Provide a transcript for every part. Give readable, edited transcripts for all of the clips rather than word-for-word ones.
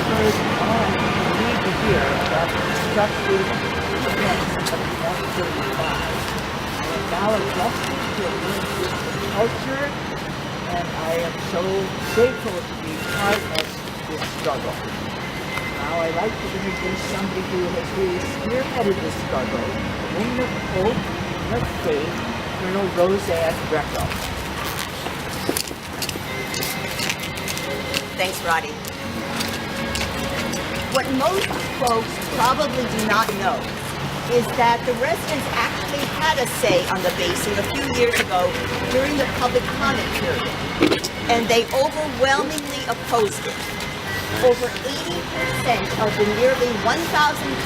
heard on the lead here about constructive defense of the F-35. And Ballot just to learn the culture, and I am so grateful to be part of this struggle. Now I'd like to introduce somebody who has really spearheaded this struggle, a woman of hope and of faith, Colonel Rosanne Greco. Thanks, Roddy. What most folks probably do not know is that the residents actually had a say on the basing a few years ago during the public comment period, and they overwhelmingly opposed it. Over 80% of the nearly 1,000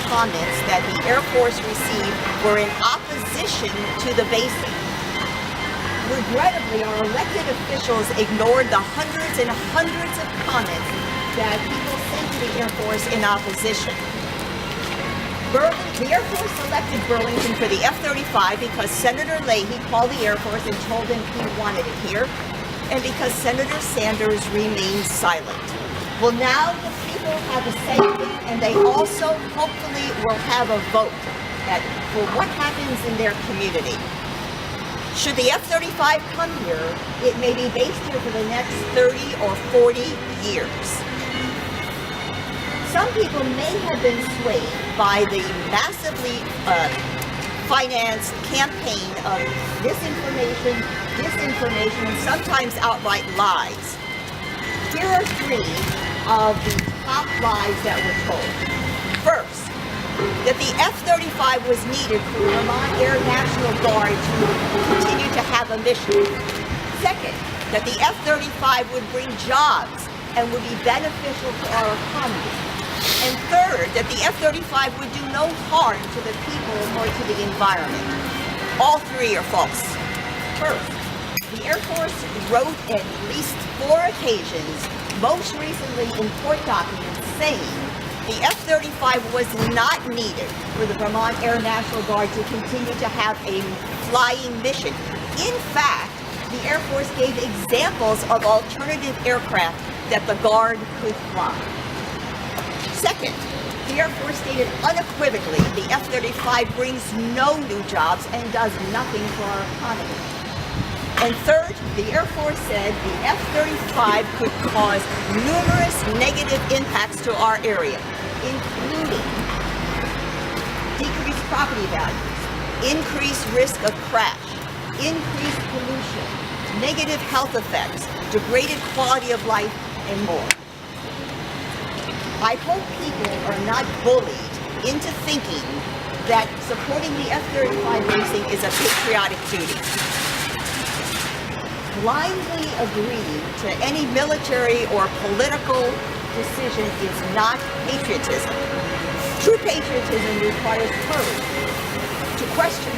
comments that the Air Force received were in opposition to the basing. Regrettably, our elected officials ignored the hundreds and hundreds of comments that people sent to the Air Force in opposition. The Air Force selected Burlington for the F-35 because Senator Leahy called the Air Force and told them he wanted it here, and because Senator Sanders remained silent. Well, now the people have a say, and they also hopefully will have a vote for what happens in their community. Should the F-35 come here, it may be based here for the next 30 or 40 years. Some people may have been swayed by the massively financed campaign of misinformation, disinformation, and sometimes outright lies. Here are three of the top lies that were told. First, that the F-35 was needed for the Vermont Air National Guard to continue to have a mission. Second, that the F-35 would bring jobs and would be beneficial to our economy. And third, that the F-35 would do no harm to the people or to the environment. All three are false. First, the Air Force wrote at least 4 occasions, most recently in court documents, saying the F-35 was not needed for the Vermont Air National Guard to continue to have a flying mission. In fact, the Air Force gave examples of alternative aircraft that the Guard could fly. Second, the Air Force stated unequivocally the F-35 brings no new jobs and does nothing for our economy. And third, the Air Force said the F-35 could cause numerous negative impacts to our area, including decreased property values, increased risk of crash, increased pollution, negative health effects, degraded quality of life, and more. I hope people are not bullied into thinking that supporting the F-35 basing is a patriotic duty. Blindly agreeing to any military or political decision is not patriotism. True patriotism requires courage to question,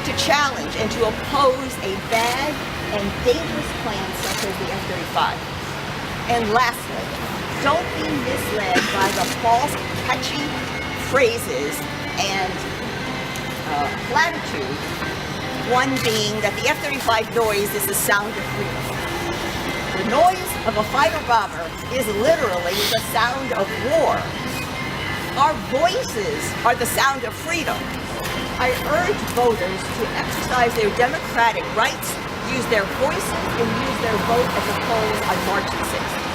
to challenge, and to oppose a bad and dangerous plan such as the F-35. And lastly, don't be misled by the false, catchy phrases and platitudes. One being that the F-35 noise is the sound of freedom. The noise of a fighter bomber is literally the sound of war. Our voices are the sound of freedom. I urge voters to exercise their democratic rights, use their voices, and use their vote at the polls on March 6th.